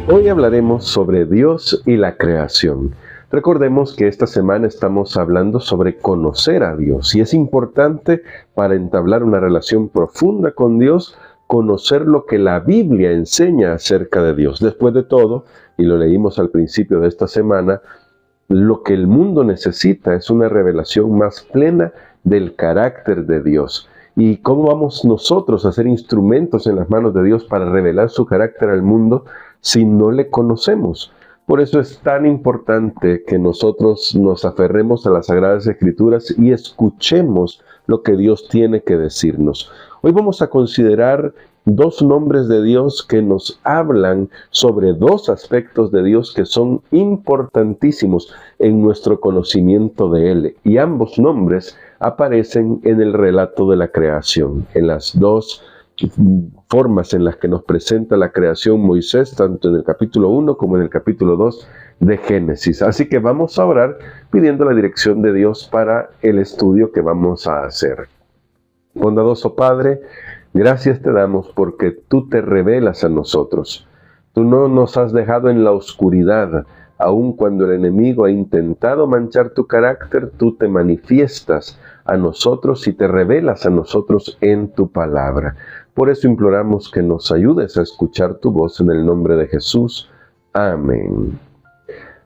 Hoy hablaremos sobre Dios y la creación. Recordemos que esta semana estamos hablando sobre conocer a Dios y es importante para entablar una relación profunda con Dios, conocer lo que la Biblia enseña acerca de Dios. Después de todo, y lo leímos al principio de esta semana, lo que el mundo necesita es una revelación más plena del carácter de Dios. ¿Y cómo vamos nosotros a ser instrumentos en las manos de Dios para revelar su carácter al mundo si no le conocemos? Por eso es tan importante que nosotros nos aferremos a las Sagradas Escrituras y escuchemos lo que Dios tiene que decirnos. Hoy vamos a considerar dos nombres de Dios que nos hablan sobre dos aspectos de Dios que son importantísimos en nuestro conocimiento de Él. Y ambos nombres aparecen en el relato de la creación, en las dos formas en las que nos presenta la creación Moisés, tanto en el capítulo 1 como en el capítulo 2 de Génesis. Así que vamos a orar pidiendo la dirección de Dios para el estudio que vamos a hacer. Bondadoso Padre, gracias te damos porque tú te revelas a nosotros. Tú no nos has dejado en la oscuridad. Aun cuando el enemigo ha intentado manchar tu carácter, tú te manifiestas a nosotros y te revelas a nosotros en tu palabra. Por eso imploramos que nos ayudes a escuchar tu voz en el nombre de Jesús. Amén.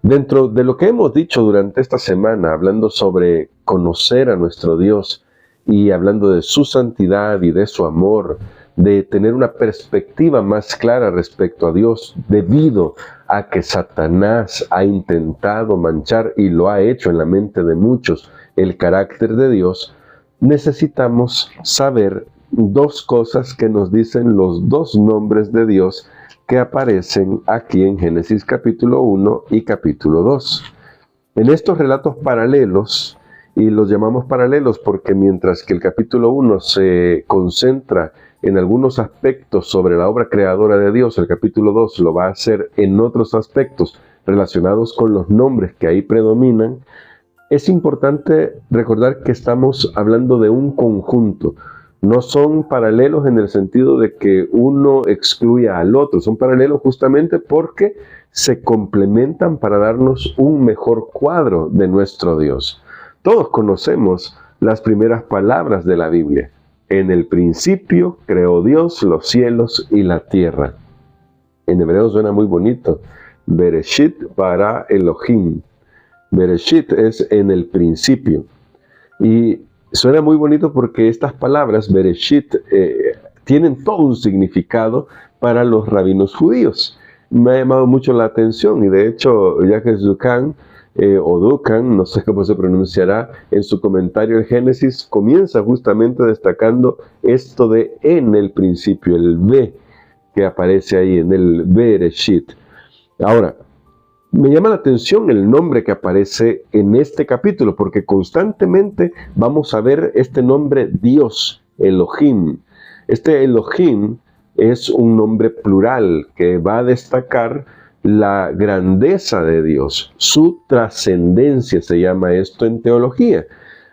Dentro de lo que hemos dicho durante esta semana, hablando sobre conocer a nuestro Dios, y hablando de su santidad y de su amor, de tener una perspectiva más clara respecto a Dios, debido a que Satanás ha intentado manchar, y lo ha hecho en la mente de muchos, el carácter de Dios, necesitamos saber dos cosas que nos dicen los dos nombres de Dios que aparecen aquí en Génesis capítulo 1 y capítulo 2. En estos relatos paralelos, y los llamamos paralelos porque mientras que el capítulo 1 se concentra en algunos aspectos sobre la obra creadora de Dios, el capítulo 2 lo va a hacer en otros aspectos relacionados con los nombres que ahí predominan. Es importante recordar que estamos hablando de un conjunto. No son paralelos en el sentido de que uno excluya al otro, son paralelos justamente porque se complementan para darnos un mejor cuadro de nuestro Dios. Todos conocemos las primeras palabras de la Biblia. En el principio creó Dios los cielos y la tierra. En hebreo suena muy bonito. Bereshit bara Elohim. Bereshit es en el principio. Y suena muy bonito porque estas palabras, Bereshit, tienen todo un significado para los rabinos judíos. Me ha llamado mucho la atención y de hecho Jacques Ducan, o Ducan, no sé cómo se pronunciará, en su comentario en Génesis, comienza justamente destacando esto de en el principio, el B que aparece ahí en el Bereshit. Ahora, me llama la atención el nombre que aparece en este capítulo, porque constantemente vamos a ver este nombre Dios, Elohim. Este Elohim es un nombre plural que va a destacar la grandeza de Dios, su trascendencia se llama esto en teología.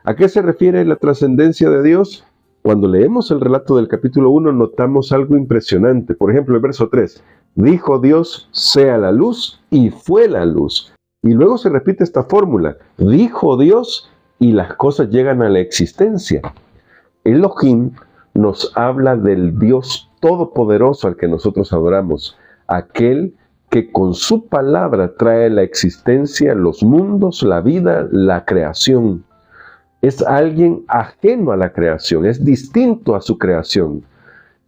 ¿A qué se refiere la trascendencia de Dios? Cuando leemos el relato del capítulo 1 notamos algo impresionante. Por ejemplo, el verso 3. Dijo Dios, sea la luz, y fue la luz. Y luego se repite esta fórmula. Dijo Dios, y las cosas llegan a la existencia. Elohim nos habla del Dios todopoderoso al que nosotros adoramos, aquel que con su palabra trae la existencia, los mundos, la vida, la creación. Es alguien ajeno a la creación, es distinto a su creación.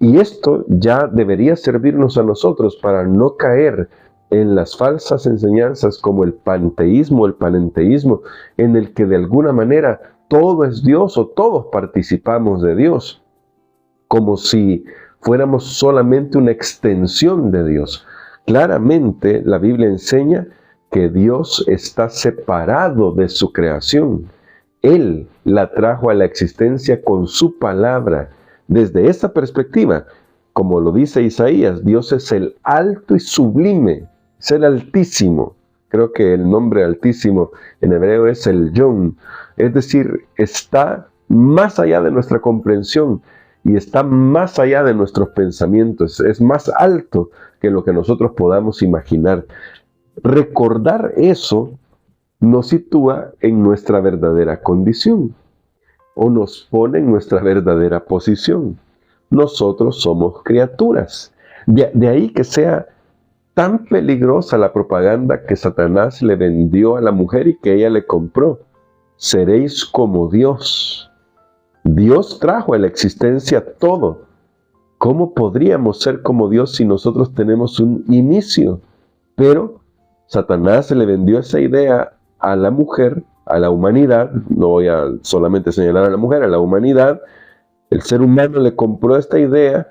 Y esto ya debería servirnos a nosotros para no caer en las falsas enseñanzas como el panteísmo, el panenteísmo, en el que de alguna manera todo es Dios o todos participamos de Dios, como si fuéramos solamente una extensión de Dios. Claramente la Biblia enseña que Dios está separado de su creación. Él la trajo a la existencia con su palabra. Desde esta perspectiva, como lo dice Isaías, Dios es el alto y sublime, es el Altísimo. Creo que el nombre Altísimo en hebreo es el Yon. Es decir, está más allá de nuestra comprensión. y está más allá de nuestros pensamientos, es más alto que lo que nosotros podamos imaginar. Recordar eso nos sitúa en nuestra verdadera condición o nos pone en nuestra verdadera posición. Nosotros somos criaturas. De ahí que sea tan peligrosa la propaganda que Satanás le vendió a la mujer y que ella le compró. Seréis como Dios. Dios trajo a la existencia todo. ¿Cómo podríamos ser como Dios si nosotros tenemos un inicio? Pero Satanás le vendió esa idea a la mujer, a la humanidad. No voy a solamente señalar a la mujer, a la humanidad. El ser humano le compró esta idea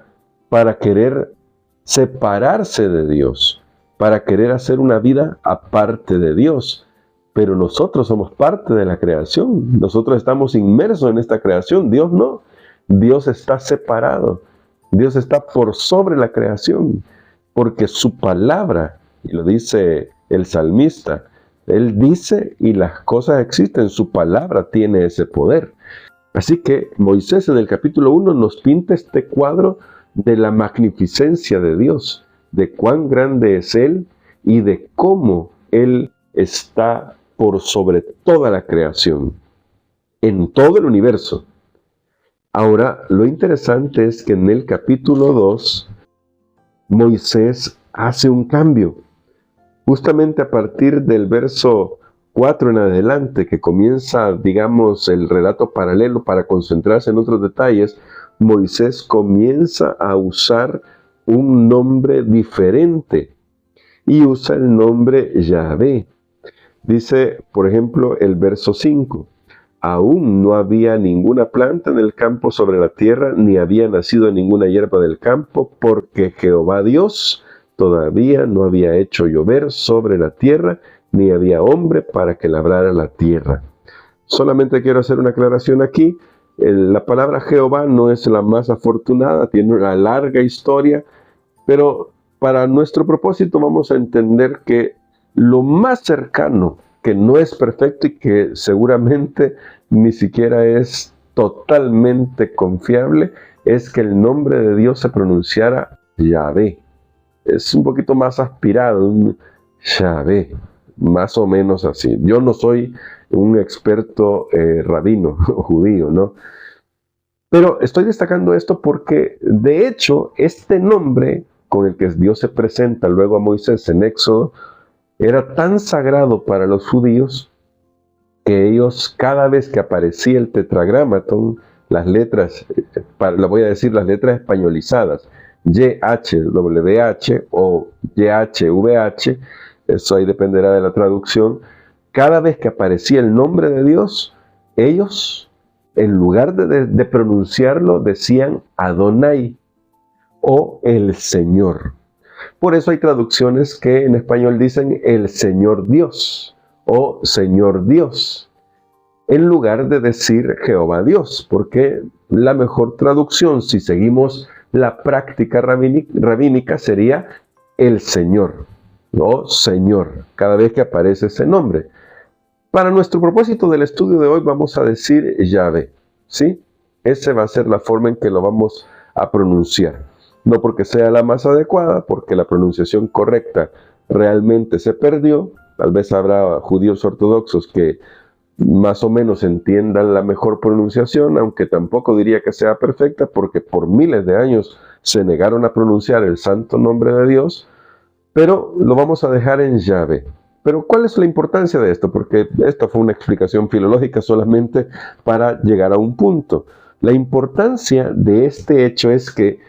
para querer separarse de Dios, para querer hacer una vida aparte de Dios. Pero nosotros somos parte de la creación. Nosotros estamos inmersos en esta creación. Dios no. Dios está separado. Dios está por sobre la creación. Porque su palabra, y lo dice el salmista, Él dice y las cosas existen. Su palabra tiene ese poder. Así que Moisés en el capítulo 1 nos pinta este cuadro de la magnificencia de Dios, de cuán grande es Él y de cómo Él está por sobre toda la creación, en todo el universo. Ahora, lo interesante es que en el capítulo 2, Moisés hace un cambio. Justamente a partir del verso 4 en adelante, que comienza, digamos, el relato paralelo para concentrarse en otros detalles, Moisés comienza a usar un nombre diferente y usa el nombre Yahvé. Dice, por ejemplo, el verso 5, aún no había ninguna planta en el campo sobre la tierra, ni había nacido ninguna hierba del campo, porque Jehová Dios todavía no había hecho llover sobre la tierra, ni había hombre para que labrara la tierra. Solamente quiero hacer una aclaración aquí. La palabra Jehová no es la más afortunada, tiene una larga historia, pero para nuestro propósito vamos a entender que lo más cercano, que no es perfecto y que seguramente ni siquiera es totalmente confiable, es que el nombre de Dios se pronunciara Yahvé. Es un poquito más aspirado, un Yahvé, más o menos así. Yo no soy un experto rabino o judío, ¿no? Pero estoy destacando esto porque, de hecho, este nombre con el que Dios se presenta luego a Moisés en Éxodo, era tan sagrado para los judíos que ellos, cada vez que aparecía el tetragramatón, las letras, lo voy a decir, las letras españolizadas, YHWH o YHVH, eso ahí dependerá de la traducción, cada vez que aparecía el nombre de Dios, ellos, en lugar de pronunciarlo, decían Adonai o el Señor. Por eso hay traducciones que en español dicen el Señor Dios o Señor Dios, en lugar de decir Jehová Dios, porque la mejor traducción, si seguimos la práctica rabínica, sería el Señor o Señor, cada vez que aparece ese nombre. Para nuestro propósito del estudio de hoy vamos a decir Yahvé, ¿sí? Esa va a ser la forma en que lo vamos a pronunciar. No porque sea la más adecuada, porque la pronunciación correcta realmente se perdió. Tal vez habrá judíos ortodoxos que más o menos entiendan la mejor pronunciación, aunque tampoco diría que sea perfecta, porque por miles de años se negaron a pronunciar el santo nombre de Dios, pero lo vamos a dejar en Yahvé. Pero ¿cuál es la importancia de esto? Porque esta fue una explicación filológica solamente para llegar a un punto. La importancia de este hecho es que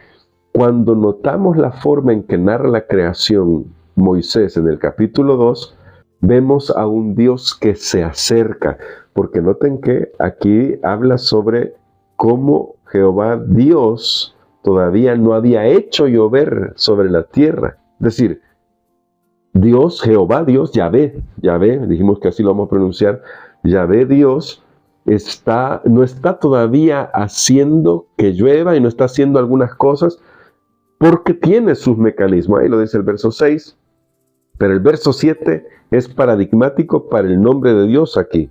cuando notamos la forma en que narra la creación Moisés en el capítulo 2, vemos a un Dios que se acerca, porque noten que aquí habla sobre cómo Jehová Dios todavía no había hecho llover sobre la tierra. Es decir, Dios, Jehová Dios, Yahvé, dijimos que así lo vamos a pronunciar, Yahvé Dios, no está todavía haciendo que llueva y no está haciendo algunas cosas, porque tiene sus mecanismos. Ahí lo dice el verso 6, pero el verso 7 es paradigmático para el nombre de Dios aquí.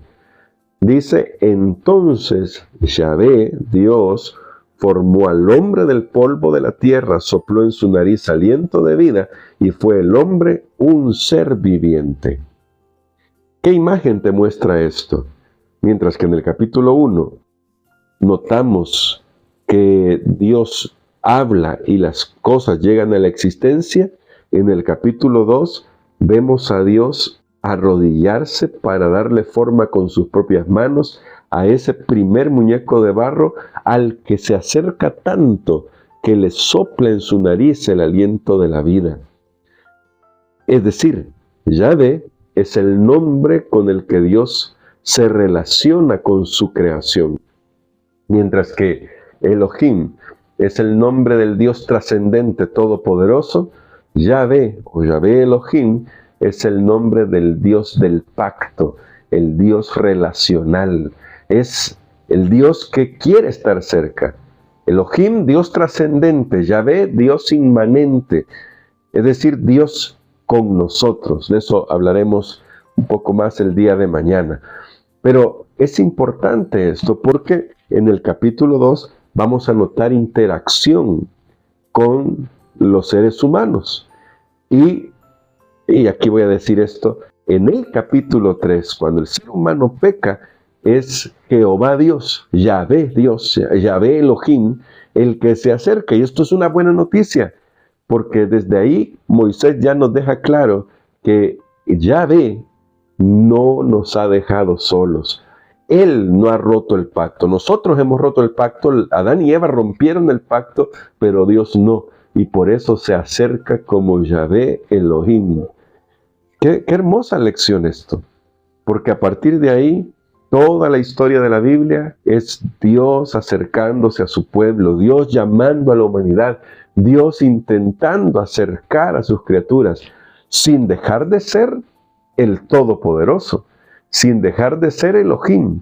Dice, entonces Yahvé, Dios, formó al hombre del polvo de la tierra, sopló en su nariz aliento de vida, y fue el hombre un ser viviente. ¿Qué imagen te muestra esto? Mientras que en el capítulo 1 notamos que Dios habla y las cosas llegan a la existencia, en el capítulo 2 vemos a Dios arrodillarse para darle forma con sus propias manos a ese primer muñeco de barro al que se acerca tanto que le sopla en su nariz el aliento de la vida. Es decir, Yahvé es el nombre con el que Dios se relaciona con su creación, mientras que Elohim es el nombre del Dios trascendente todopoderoso. Yahvé o Yahvé Elohim es el nombre del Dios del pacto, el Dios relacional, es el Dios que quiere estar cerca. Elohim, Dios trascendente; Yahvé, Dios inmanente, es decir, Dios con nosotros. De eso hablaremos un poco más el día de mañana. Pero es importante esto porque en el capítulo 2 vamos a notar interacción con los seres humanos. Y aquí voy a decir esto, en el capítulo 3, cuando el ser humano peca, es Jehová Dios, Yahvé Dios, Yahvé Elohim, el que se acerca. Y esto es una buena noticia, porque desde ahí Moisés ya nos deja claro que Yahvé no nos ha dejado solos. Él no ha roto el pacto. Nosotros hemos roto el pacto. Adán y Eva rompieron el pacto, pero Dios no. Y por eso se acerca como Yahvé Elohim. Qué hermosa lección esto. Porque a partir de ahí, toda la historia de la Biblia es Dios acercándose a su pueblo, Dios llamando a la humanidad, Dios intentando acercar a sus criaturas, sin dejar de ser el Todopoderoso, sin dejar de ser Elohim,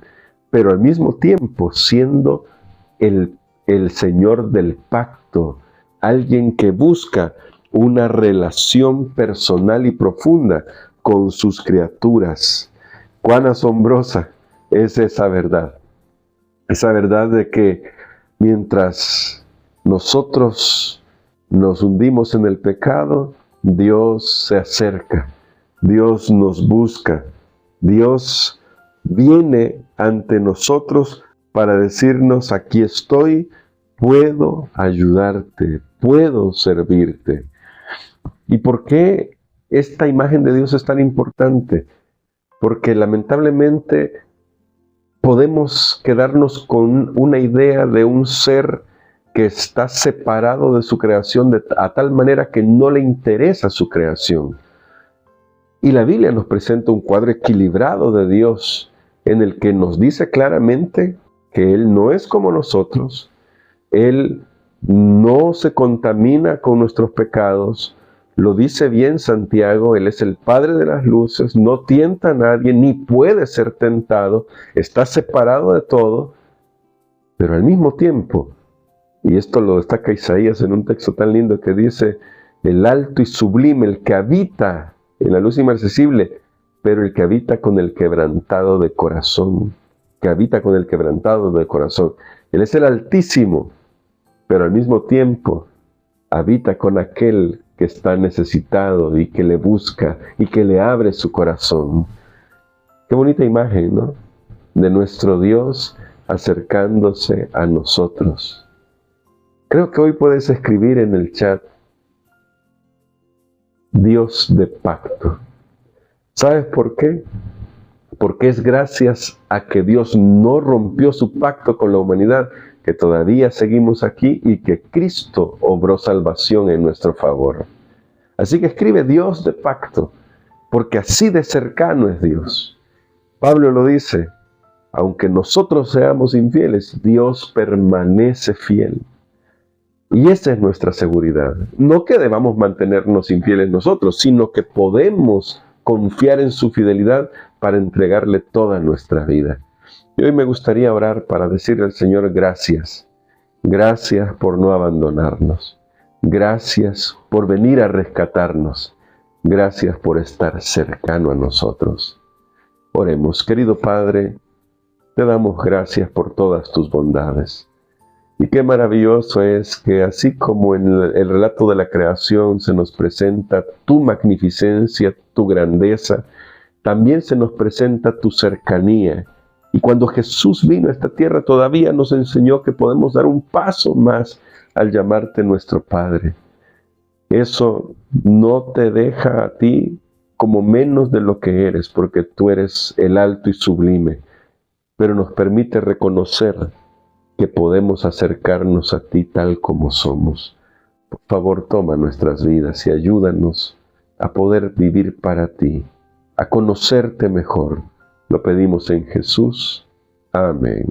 pero al mismo tiempo siendo el Señor del pacto, alguien que busca una relación personal y profunda con sus criaturas. Cuán asombrosa es esa verdad de que mientras nosotros nos hundimos en el pecado, Dios se acerca, Dios nos busca, Dios viene ante nosotros para decirnos: aquí estoy, puedo ayudarte, puedo servirte. ¿Y por qué esta imagen de Dios es tan importante? Porque lamentablemente podemos quedarnos con una idea de un ser que está separado de su creación a tal manera que no le interesa su creación. Y la Biblia nos presenta un cuadro equilibrado de Dios, en el que nos dice claramente que Él no es como nosotros, Él no se contamina con nuestros pecados. Lo dice bien Santiago, Él es el Padre de las luces, no tienta a nadie, ni puede ser tentado, está separado de todo, pero al mismo tiempo, y esto lo destaca Isaías en un texto tan lindo que dice: el alto y sublime, el que habita en la luz inaccesible, pero el que habita con el quebrantado de corazón, que habita con el quebrantado de corazón. Él es el Altísimo, pero al mismo tiempo habita con aquel que está necesitado y que le busca y que le abre su corazón. Qué bonita imagen, ¿no? De nuestro Dios acercándose a nosotros. Creo que hoy puedes escribir en el chat: Dios de pacto. ¿Sabes por qué? Porque es gracias a que Dios no rompió su pacto con la humanidad que todavía seguimos aquí y que Cristo obró salvación en nuestro favor. Así que escribe: Dios de pacto, porque así de cercano es Dios. Pablo lo dice: aunque nosotros seamos infieles, Dios permanece fiel. Y esa es nuestra seguridad. No que debamos mantenernos infieles nosotros, sino que podemos confiar en su fidelidad para entregarle toda nuestra vida. Y hoy me gustaría orar para decirle al Señor: gracias. Gracias por no abandonarnos. Gracias por venir a rescatarnos. Gracias por estar cercano a nosotros. Oremos. Querido Padre, te damos gracias por todas tus bondades. Y qué maravilloso es que así como en el relato de la creación se nos presenta tu magnificencia, tu grandeza, también se nos presenta tu cercanía. Y cuando Jesús vino a esta tierra todavía nos enseñó que podemos dar un paso más al llamarte nuestro Padre. Eso no te deja a ti como menos de lo que eres, porque tú eres el alto y sublime, pero nos permite reconocer que podemos acercarnos a ti tal como somos. Por favor, toma nuestras vidas y ayúdanos a poder vivir para ti, a conocerte mejor. Lo pedimos en Jesús. Amén.